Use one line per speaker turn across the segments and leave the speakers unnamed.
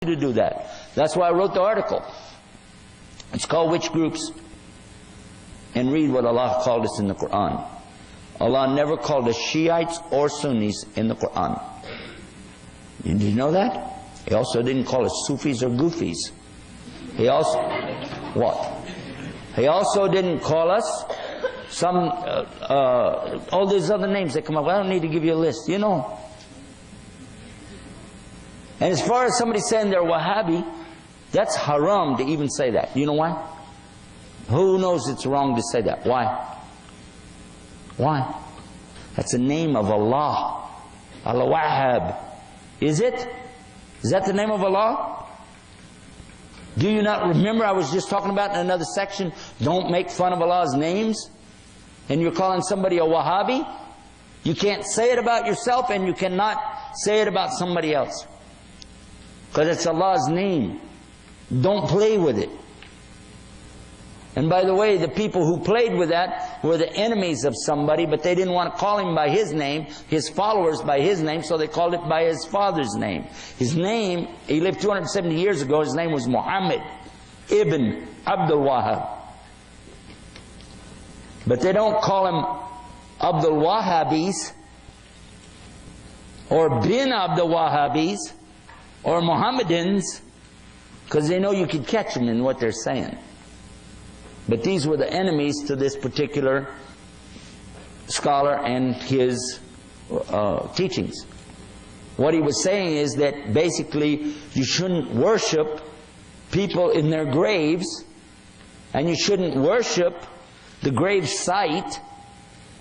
to do that. That's why I wrote the article. It's called Which Groups? And read what Allah called us in the Quran. Allah never called us Shiites or Sunnis in the Quran. Did you know that? He also didn't call us Sufis or Goofies. He also, what? He also didn't call us some, all these other names that come up. I don't need to give you a list, you know. And as far as somebody saying they're Wahhabi, that's haram to even say that. You know why? Who knows it's wrong to say that? Why? Why? That's the name of Allah. Al-Wahhab. Is it? Is that the name of Allah? Do you not remember I was just talking about in another section, don't make fun of Allah's names? And you're calling somebody a Wahhabi? You can't say it about yourself and you cannot say it about somebody else. Because it's Allah's name. Don't play with it. And by the way, the people who played with that were the enemies of somebody, but they didn't want to call him by his name, his followers by his name, so they called it by his father's name. His name, he lived 270 years ago, his name was Muhammad ibn Abdul Wahhab. But they don't call him Abdul Wahhabis, or bin Abdul Wahhabis, or Mohammedans, because they know you could catch them in what they're saying. But these were the enemies to this particular scholar and his teachings. What he was saying is that basically you shouldn't worship people in their graves, and you shouldn't worship the grave site,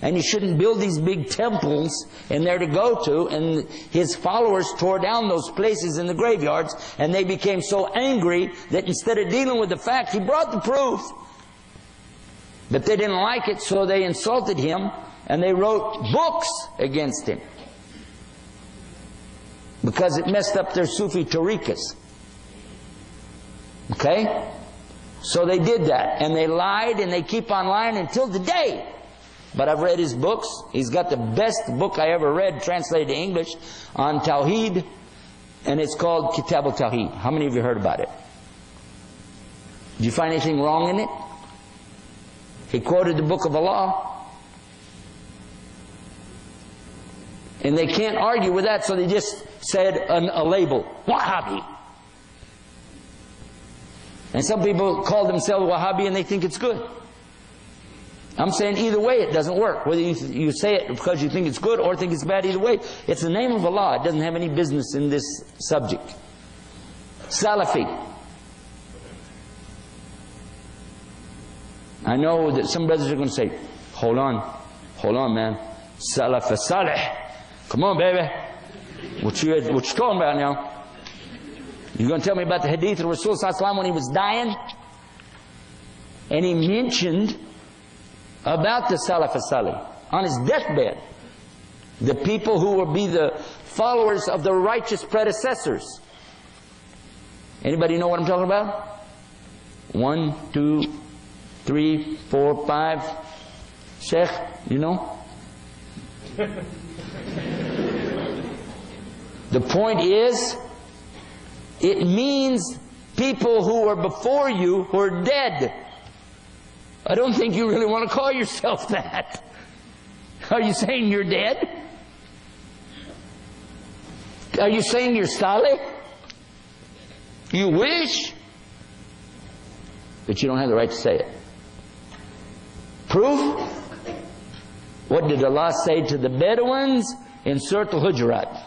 and you shouldn't build these big temples in there to go to. And his followers tore down those places in the graveyards, and they became so angry that instead of dealing with the fact, he brought the proof. But they didn't like it, so they insulted him, and they wrote books against him. Because it messed up their Sufi tariqas. Okay? So they did that, and they lied, and they keep on lying until today. But I've read his books. He's got the best book I ever read, translated to English, on Tawheed, and it's called Kitab al-Tawheed. How many of you heard about it? Did you find anything wrong in it? He quoted the book of Allah. And they can't argue with that, so they just said a label, Wahhabi. And some people call themselves Wahhabi and they think it's good. I'm saying either way it doesn't work. Whether you say it because you think it's good or think it's bad, either way, it's the name of Allah. It doesn't have any business in this subject. Salafi. I know that some brothers are going to say, hold on, man. Salafi Salih. Come on, baby. What you talking about now? You going to tell me about the hadith of Rasul Sallallahu when he was dying? And he mentioned about the Salafi Salih on his deathbed. The people who will be the followers of the righteous predecessors. Anybody know what I'm talking about? 1, 2, 3, 4, 5. Sheikh, you know? The point is, it means people who were before you were dead. I don't think you really want to call yourself that. Are you saying you're dead? Are you saying you're Salih? You wish, but you don't have the right to say it. Proof? What did Allah say to the Bedouins in Surah Al-Hujurat?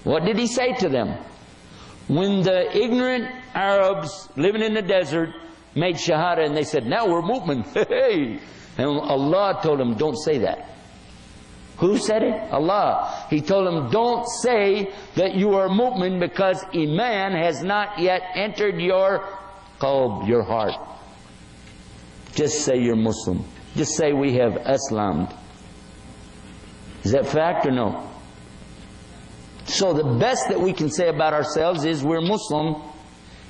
What did He say to them? When the ignorant Arabs living in the desert made Shahada and they said, now we're mu'min. Hey! And Allah told them, don't say that. Who said it? Allah. He told them, don't say that you are mu'min because Iman has not yet entered your qalb, your heart. Just say you're Muslim. Just say we have Islamed. Is that fact or no? So the best that we can say about ourselves is we're Muslim.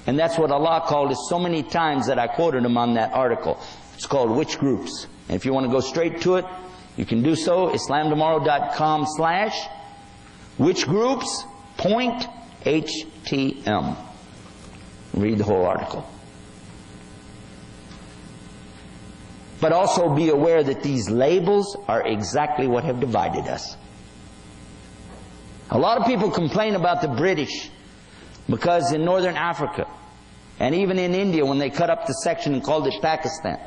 And that's what Allah called us so many times that I quoted Him on that article. It's called Which Groups? And if you want to go straight to it, you can do so. IslamTomorrow.com/Which Groups? HTM. Read the whole article. But also be aware that these labels are exactly what have divided us. A lot of people complain about the British because in Northern Africa and even in India when they cut up the section and called it Pakistan,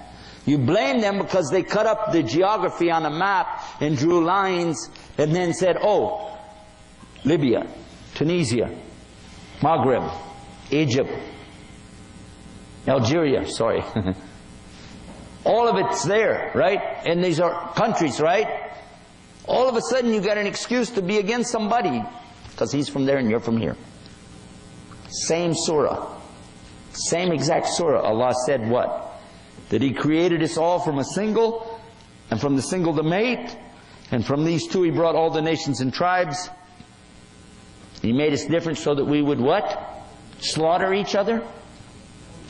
you blame them because they cut up the geography on a map and drew lines and then said, oh, Libya, Tunisia, Maghreb, Egypt, Algeria, sorry. All of it's there, right? And these are countries, right? All of a sudden you got an excuse to be against somebody because he's from there and you're from here. Same surah. Same exact surah. Allah said what? That He created us all from a single, and from the single the mate, and from these two He brought all the nations and tribes. He made us different so that we would what? Slaughter each other?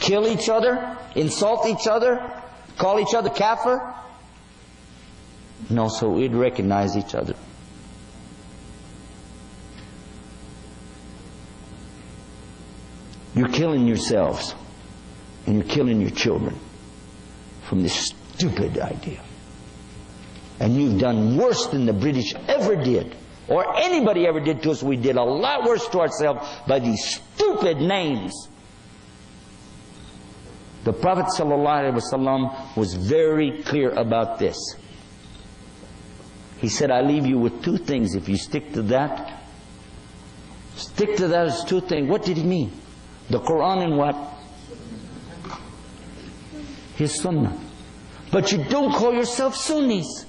Kill each other? Insult each other? Call each other kafir? No, so we'd recognize each other. You're killing yourselves and you're killing your children from this stupid idea. And you've done worse than the British ever did, or anybody ever did to us. We did a lot worse to ourselves by these stupid names. The Prophet ﷺ was very clear about this. He said, I leave you with two things. If you stick to that, stick to those two things. What did he mean? The Quran and what? His Sunnah. But you don't call yourself Sunnis.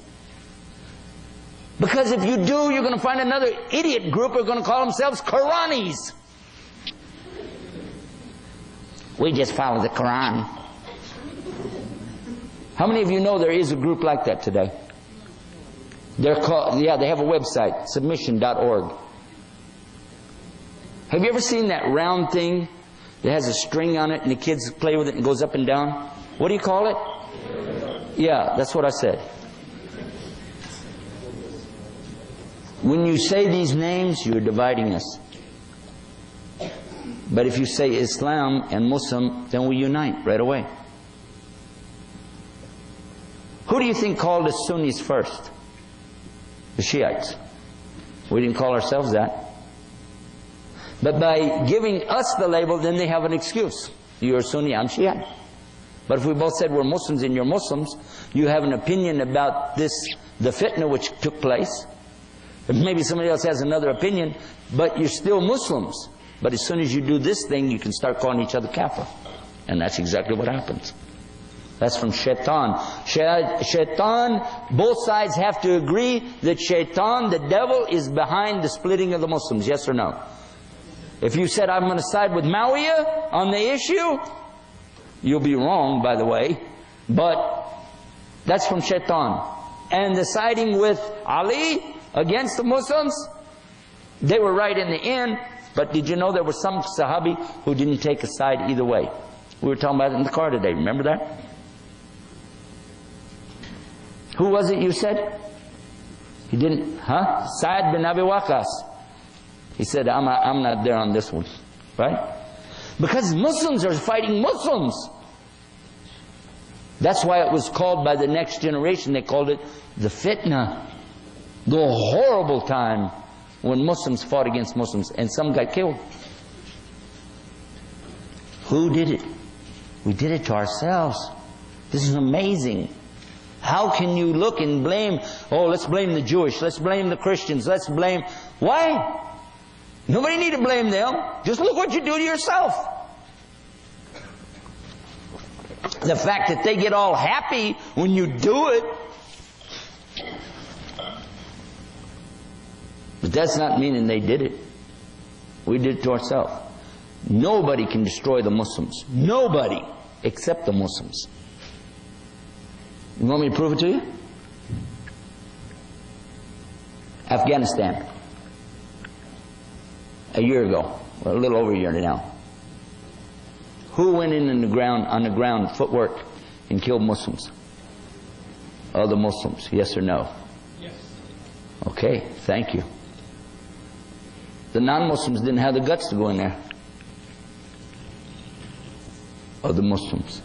Because if you do, you're going to find another idiot group who are going to call themselves Quranis. We just follow the Quran. How many of you know there is a group like that today? They're called, yeah, they have a website, submission.org. Have you ever seen that round thing that has a string on it and the kids play with it and goes up and down? What do you call it? Yeah, that's what I said. When you say these names, you're dividing us. But if you say Islam and Muslim, then we unite right away. Who do you think called us Sunnis first? The Shiites. We didn't call ourselves that. But by giving us the label, then they have an excuse. You're Sunni, I'm Shiite. But if we both said we're Muslims and you're Muslims, you have an opinion about this, the fitna which took place. Maybe somebody else has another opinion, but you're still Muslims. But as soon as you do this thing, you can start calling each other kafir. And that's exactly what happens. That's from shaitan. Shaitan, both sides have to agree that shaitan, the devil, is behind the splitting of the Muslims. Yes or no? If you said, I'm going to side with Muawiyah on the issue, you'll be wrong, by the way. But that's from shaitan. And the siding with Ali against the Muslims, they were right in the end. But did you know there were some Sahabi who didn't take a side either way? We were talking about it in the car today. Remember that? Who was it you said? He didn't, huh? Sa'ad bin Abi Waqqas. He said, I'm not there on this one. Right? Because Muslims are fighting Muslims. That's why it was called by the next generation, they called it the fitna. The horrible time when Muslims fought against Muslims and some got killed. Who did it? We did it to ourselves. This is amazing. How can you look and blame, oh, let's blame the Jewish, let's blame the Christians, let's blame... Why? Nobody need to blame them. Just look what you do to yourself. The fact that they get all happy when you do it, but that's not meaning they did it. We did it to ourselves. Nobody can destroy the Muslims. Nobody except the Muslims. You want me to prove it to you? Afghanistan. A year ago, or a little over a year now. Who went in the ground, on the ground, footwork, and killed Muslims? Other Muslims, yes or no? Yes. Okay, thank you. The non-Muslims didn't have the guts to go in there. Or the Muslims.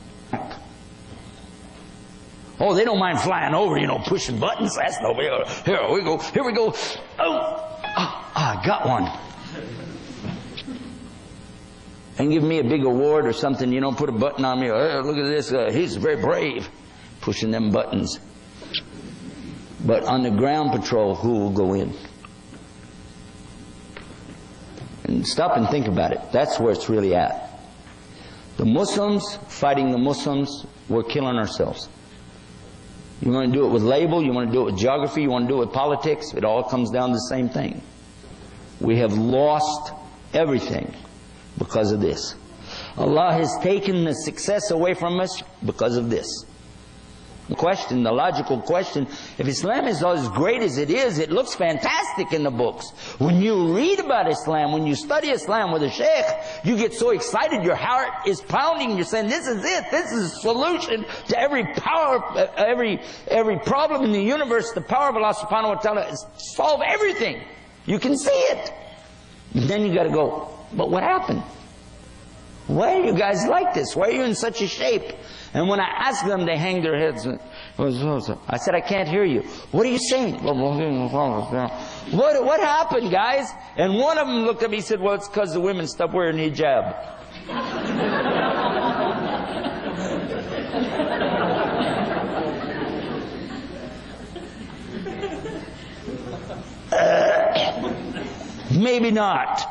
Oh, they don't mind flying over, pushing buttons. That's no big. Here we go. Here we go. Oh, I got one. And give me a big award or something, put a button on me. Oh, look at this. He's very brave. Pushing them buttons. But on the ground patrol, who will go in? And stop and think about it. That's where it's really at. The Muslims fighting the Muslims, we're killing ourselves. You want to do it with label, you want to do it with geography, you want to do it with politics, it all comes down to the same thing. We have lost everything because of this. Allah has taken the success away from us because of this. The logical question, if Islam is as great as it is, it looks fantastic in the books. When you read about Islam, when you study Islam with a sheikh, you get so excited, your heart is pounding, you're saying, this is it, this is a solution to every problem in the universe. The power of Allah subhanahu wa ta'ala is solve everything. You can see it. And then you got to go, but what happened? Why are you guys like this? Why are you in such a shape? And when I ask them, they hang their heads. I said, I can't hear you. What are you saying? What happened, guys? And one of them looked at me and said, well, it's because the women stopped wearing hijab. Maybe not.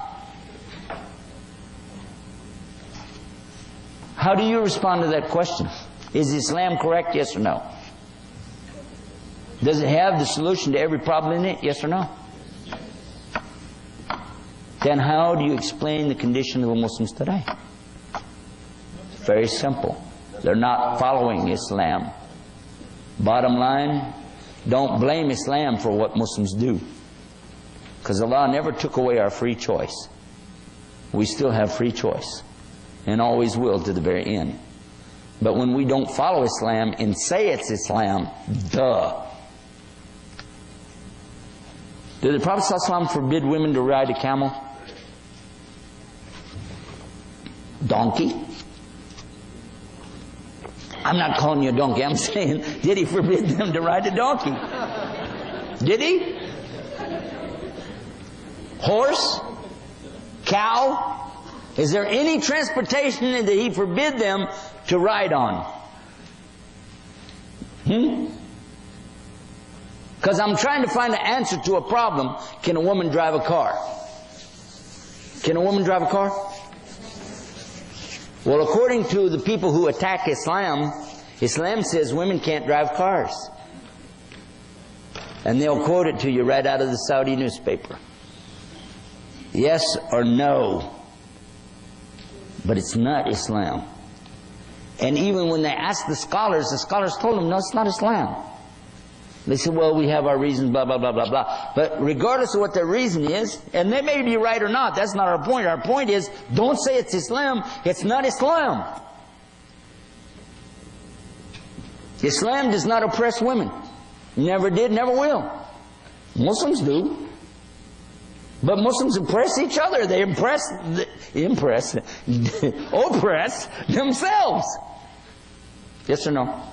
How do you respond to that question? Is Islam correct, yes or no? Does it have the solution to every problem in it, yes or no? Then how do you explain the condition of the Muslims today? It's very simple. They're not following Islam. Bottom line, don't blame Islam for what Muslims do. Because Allah never took away our free choice. We still have free choice. And always will to the very end. But when we don't follow Islam and say it's Islam, duh. Did the Prophet ﷺ forbid women to ride a camel? Donkey? I'm not calling you a donkey. I'm saying, did he forbid them to ride a donkey? Did he? Horse? Cow? Is there any transportation that he forbid them to ride on? Because I'm trying to find an answer to a problem. Can a woman drive a car? Can a woman drive a car? Well, according to the people who attack Islam, Islam says women can't drive cars. And they'll quote it to you right out of the Saudi newspaper. Yes or no? But it's not Islam. And even when they asked the scholars told them, no, it's not Islam. They said, well, we have our reasons, blah, blah, blah, blah, blah. But regardless of what their reason is, and they may be right or not, that's not our point. Our point is, don't say it's Islam. It's not Islam. Islam does not oppress women. Never did, never will. Muslims do. But Muslims oppress each other. They oppress themselves. Yes or no?